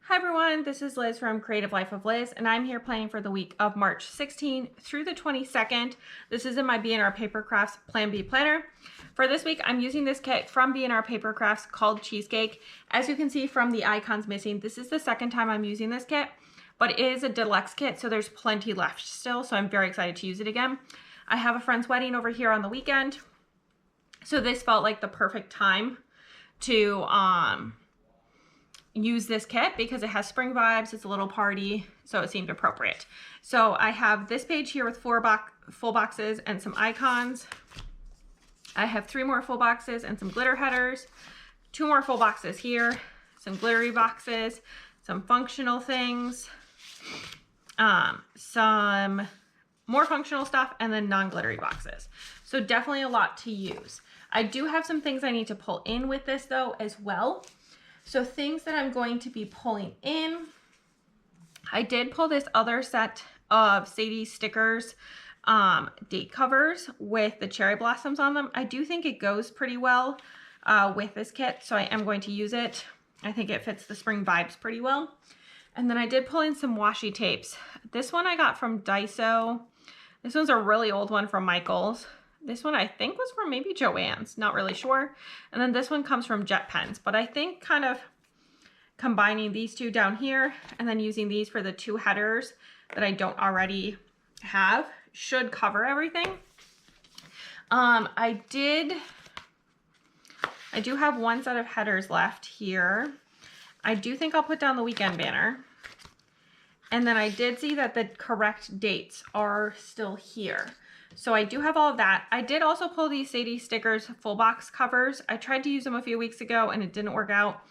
Hi everyone, this is Liz from Creative Life of Liz, and I'm here planning for the week of March 16th through the 22nd. This is in my B&R Paper Crafts Plan B planner. For this week, I'm using this kit from B&R Paper Crafts called Cheesecake. As you can see from the icons missing, this is the second time I'm using this kit, but it is a deluxe kit, so there's plenty left still, so I'm very excited to use it again. I have a friend's wedding over here on the weekend, so this felt like the perfect time to use this kit because it has spring vibes. It's a little party, so it seemed appropriate. So I have this page here with four full boxes and some icons. I have 3 more full boxes and some glitter headers, 2 more full boxes here, some glittery boxes, some functional things, some more functional stuff, and then non-glittery boxes. So definitely a lot to use. I do have some things I need to pull in with this though as well. So things that I'm going to be pulling in, I did pull this other set of Sadie stickers, date covers with the cherry blossoms on them. I do think it goes pretty well with this kit, so I am going to use it. I think it fits the spring vibes pretty well. And then I did pull in some washi tapes. This one I got from Daiso. This one's a really old one from Michael's. This one I think was from maybe Joann's, not really sure. And then this one comes from Jet Pens, but I think kind of combining these two down here and then using these for the 2 headers that I don't already have should cover everything. I do have 1 set of headers left here. I do think I'll put down the weekend banner. And then I did see that the correct dates are still here. So I do have all of that. I did also pull these Sadie stickers full box covers. I tried to use them a few weeks ago and it didn't work out.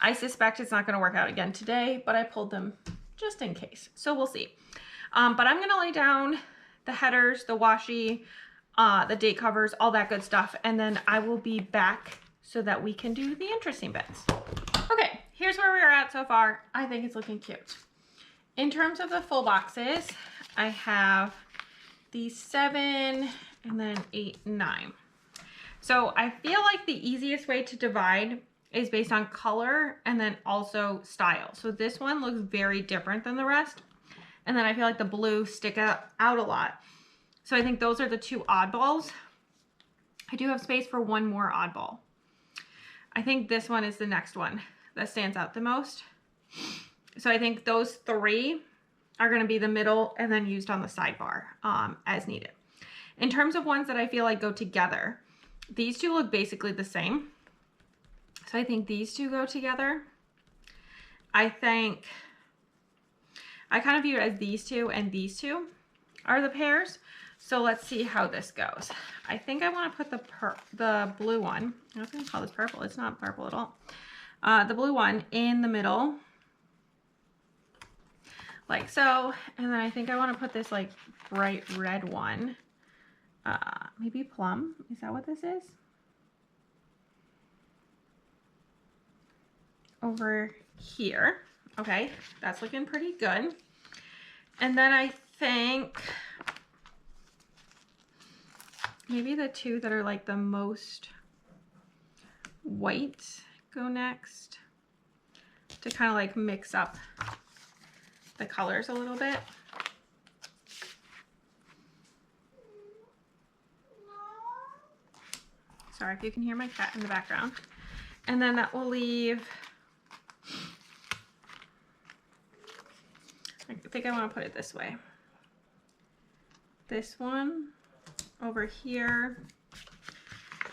I suspect it's not going to work out again today, but I pulled them just in case. So we'll see. But I'm going to lay down the headers, the washi, the date covers, all that good stuff. And then I will be back so that we can do the interesting bits. Okay, here's where we're at so far. I think it's looking cute. In terms of the full boxes, I have these 7 and then 8 and 9. So I feel like the easiest way to divide is based on color and then also style. So this one looks very different than the rest. And then I feel like the blue stick out a lot. So I think those are the 2 oddballs. I do have space for 1 more oddball. I think this one is the next one that stands out the most. So I think those 3 are going to be the middle and then used on the sidebar as needed. In terms of ones that I feel like go together, these 2 look basically the same. So I think these 2 go together. I think I kind of view it as these 2 and these 2 are the pairs. So let's see how this goes. I think I want to put the blue one, I was going to call this purple, it's not purple at all. The blue one in the middle, like so. And then I think I want to put this like bright red one, maybe plum. Is that what this is? Over here. Okay, that's looking pretty good. And then I think maybe the 2 that are like the most white go next to kind of like mix up the colors a little bit. Sorry if you can hear my cat in the background. And then that will leave, I think I want to put it this way. This one over here,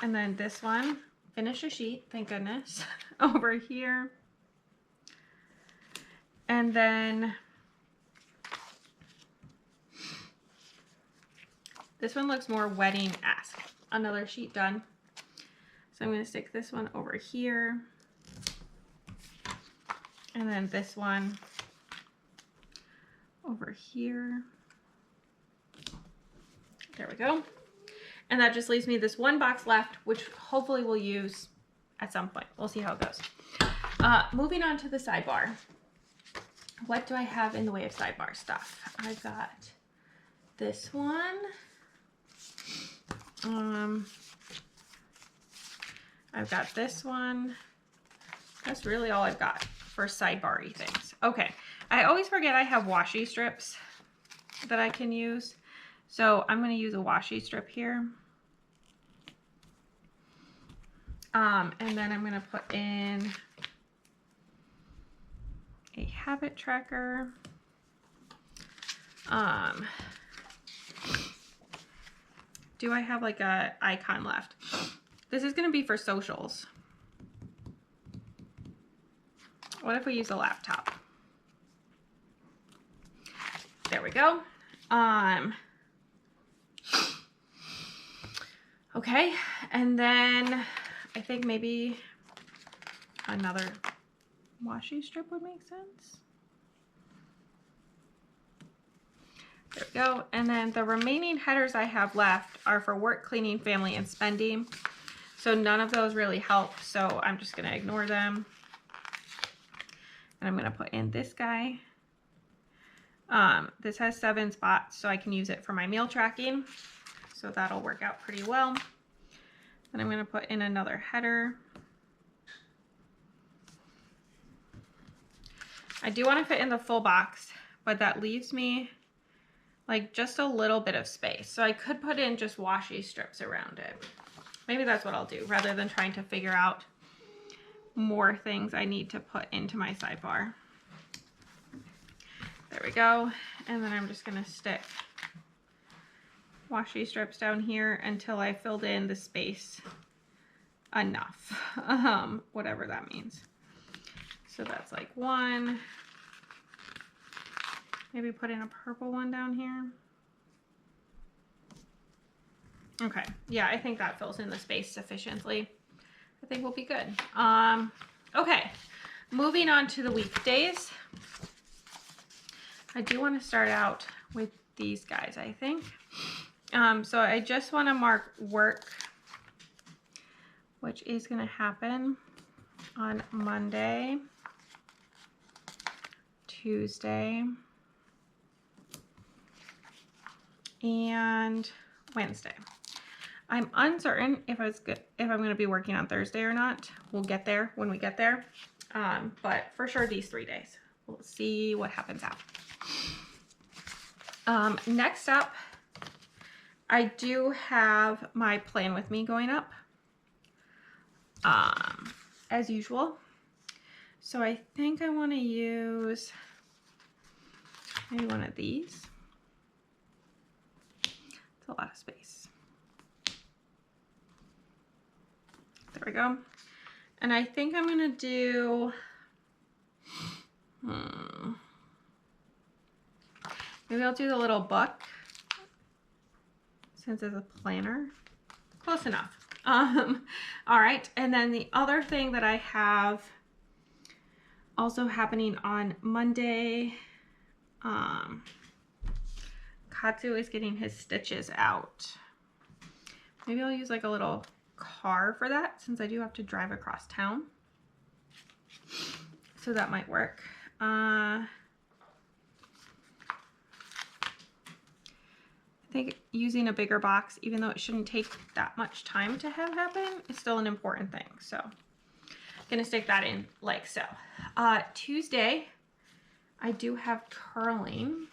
and then this one, finish a sheet, thank goodness, over here. And then this one looks more wedding-esque. Another sheet done. So I'm going to stick this one over here. And then this one over here. There we go. And that just leaves me this 1 box left, which hopefully we'll use at some point. We'll see how it goes. Moving on to the sidebar. What do I have in the way of sidebar stuff? I've got this one. I've got this one. That's really all I've got for sidebar-y things. Okay, I always forget I have washi strips that I can use. So I'm going to use a washi strip here. And then I'm going to put in a habit tracker. Do I have like a icon left? This is going to be for socials. What if we use a laptop? There we go. Okay, and then I think maybe another washi strip would make sense. There we go. And then the remaining headers I have left are for work, cleaning, family, and spending. So none of those really help, so I'm just going to ignore them. And I'm going to put in this guy. This has 7 spots, so I can use it for my meal tracking. So that'll work out pretty well. Then I'm going to put in another header. I do want to fit in the full box, but that leaves me like just a little bit of space. So I could put in just washi strips around it. Maybe that's what I'll do rather than trying to figure out more things I need to put into my sidebar. There we go. And then I'm just going to stick washi strips down here until I filled in the space enough, whatever that means. So that's like 1. Maybe put in a purple one down here. Okay, yeah, I think that fills in the space sufficiently. I think we'll be good. Okay, moving on to the weekdays. I do want to start out with these guys, I think. So I just want to mark work, which is going to happen on Monday, Tuesday, and Wednesday. I'm uncertain if I'm going to be working on Thursday or not. We'll get there when we get there. But for sure these 3 days. We'll see what happens out. Next up, I do have my plan with me going up. As usual. So I think I want to use maybe one of these. It's a lot of space. There we go. And I think I'm going to do, maybe I'll do the little book since it's a planner. Close enough. All right. And then the other thing that I have also happening on Monday, Katsu is getting his stitches out. Maybe I'll use like a little car for that since I do have to drive across town. So that might work. I think using a bigger box, even though it shouldn't take that much time to have happen, is still an important thing. So I'm gonna stick that in like so. Tuesday, I do have curling,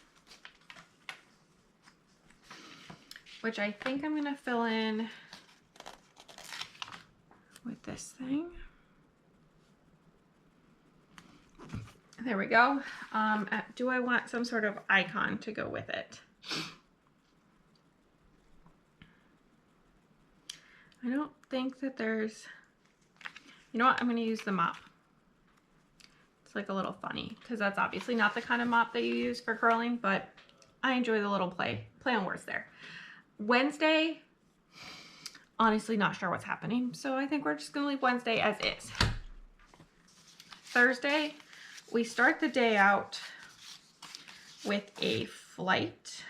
which I think I'm gonna fill in with this thing. There we go. Do I want some sort of icon to go with it? I don't think that there's, you know what, I'm going to use the mop. It's like a little funny because that's obviously not the kind of mop that you use for curling, but I enjoy the little play on words there. Wednesday, honestly not sure what's happening, so I think we're just going to leave Wednesday as is. Thursday, we start the day out with a flight.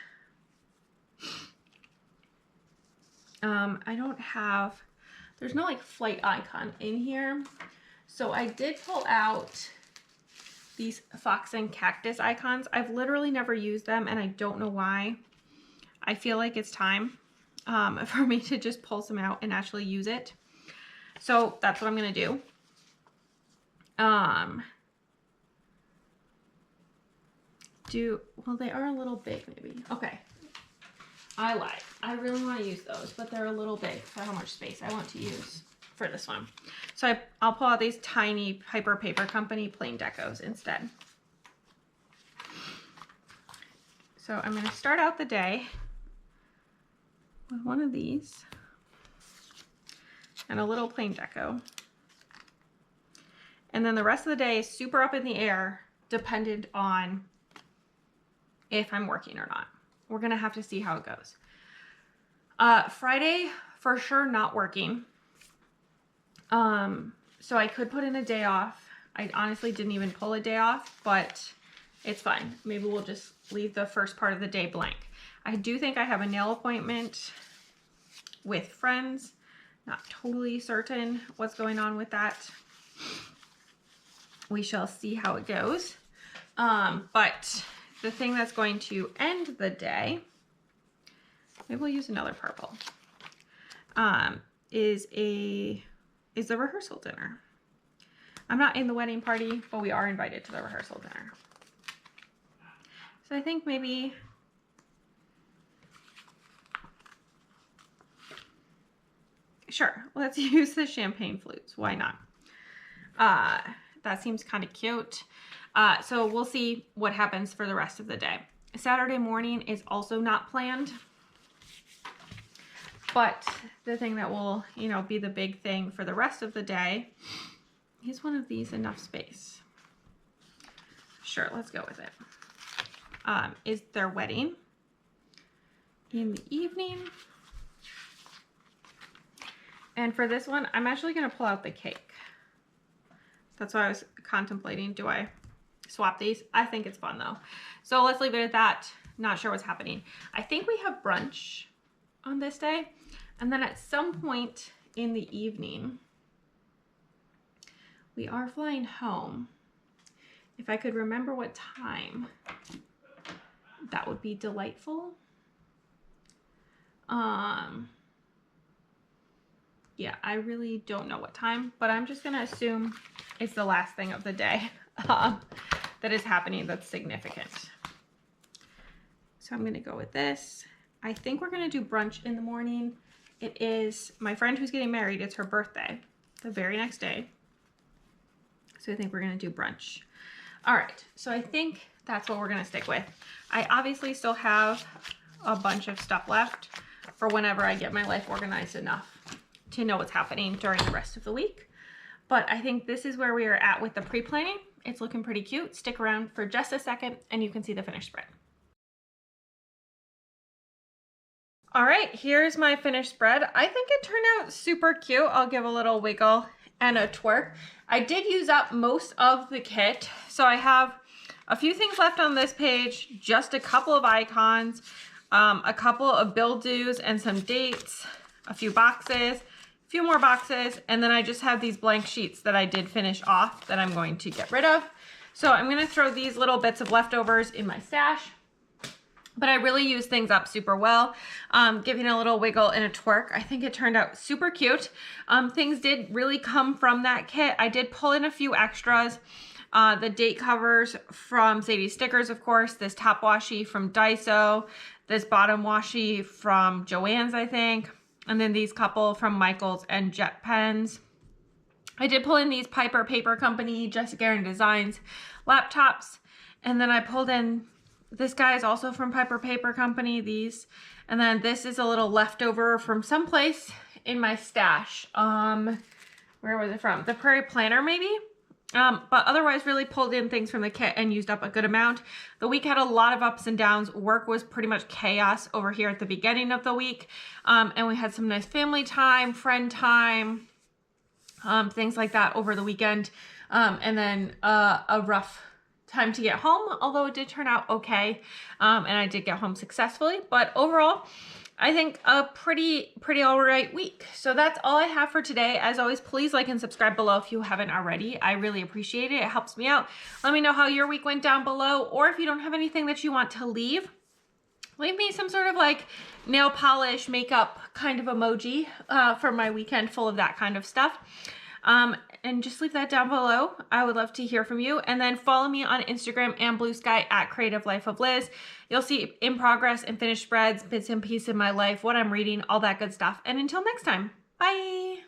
I don't have, there's no like flight icon in here. So I did pull out these fox and cactus icons. I've literally never used them and I don't know why. I feel like it's time. for me to just pull some out and actually use it. So that's what I'm going to do. Well, they are a little big maybe. Okay. I lied. I really want to use those, but they're a little big for how much space I want to use for this one. So I'll pull out these tiny Piper Paper Company plain decos instead. So I'm going to start out the day with one of these and a little plain deco. And then the rest of the day is super up in the air, dependent on if I'm working or not. We're going to have to see how it goes. Friday, for sure, not working. So I could put in a day off. I honestly didn't even pull a day off, but it's fine. Maybe we'll just leave the first part of the day blank. I do think I have a nail appointment with friends. Not totally certain what's going on with that. We shall see how it goes. But the thing that's going to end the day, maybe we'll use another purple, is the rehearsal dinner. I'm not in the wedding party, but we are invited to the rehearsal dinner. So I think maybe sure, let's use the champagne flutes. Why not? That seems kind of cute. So we'll see what happens for the rest of the day. Saturday morning is also not planned. But the thing that will, be the big thing for the rest of the day is one of these enough space. Sure, let's go with it. Is their wedding in the evening. And for this one, I'm actually going to pull out the cake. That's why I was contemplating, do I swap these? I think it's fun though. So let's leave it at that. Not sure what's happening. I think we have brunch on this day. And then at some point in the evening, we are flying home. If I could remember what time, that would be delightful. Yeah, I really don't know what time, but I'm just going to assume it's the last thing of the day that is happening that's significant. So I'm going to go with this. I think we're going to do brunch in the morning. It is my friend who's getting married. It's her birthday the very next day. So I think we're going to do brunch. All right. So I think that's what we're going to stick with. I obviously still have a bunch of stuff left for whenever I get my life organized enough to know what's happening during the rest of the week. But I think this is where we are at with the pre-planning. It's looking pretty cute. Stick around for just a second and you can see the finished spread. All right, here's my finished spread. I think it turned out super cute. I'll give a little wiggle and a twerk. I did use up most of the kit, so I have a few things left on this page, just a couple of icons, a couple of bill dues and some dates, a few boxes, a few more boxes, and then I just have these blank sheets that I did finish off that I'm going to get rid of. So I'm gonna throw these little bits of leftovers in my stash. But I really use things up super well, giving a little wiggle and a twerk. I think it turned out super cute. Things did really come from that kit. I did pull in a few extras. The date covers from Sadie Stickers, of course, this top washi from Daiso, this bottom washi from Joann's, I think, and then these couple from Michael's and Jet Pens. I did pull in these Piper Paper Company, Jessica Aaron Designs laptops, and then I pulled in this guy is also from Piper Paper Company, these. And then this is a little leftover from someplace in my stash. Where was it from? The Prairie Planner, maybe? But otherwise really pulled in things from the kit and used up a good amount. The week had a lot of ups and downs. Work was pretty much chaos over here at the beginning of the week. And we had some nice family time, friend time, things like that over the weekend. And then a rough time to get home, although it did turn out okay, and I did get home successfully. But overall, I think a pretty all right week. So that's all I have for today. As always, please like and subscribe below if you haven't already. I really appreciate it. It helps me out. Let me know how your week went down below, or if you don't have anything that you want to leave, leave me some sort of like nail polish, makeup kind of emoji for my weekend full of that kind of stuff. And just leave that down below. I would love to hear from you. And then follow me on Instagram and Blue Sky at Creative Life of Liz. You'll see in progress and finished spreads, bits and pieces in my life, what I'm reading, all that good stuff. And until next time, bye.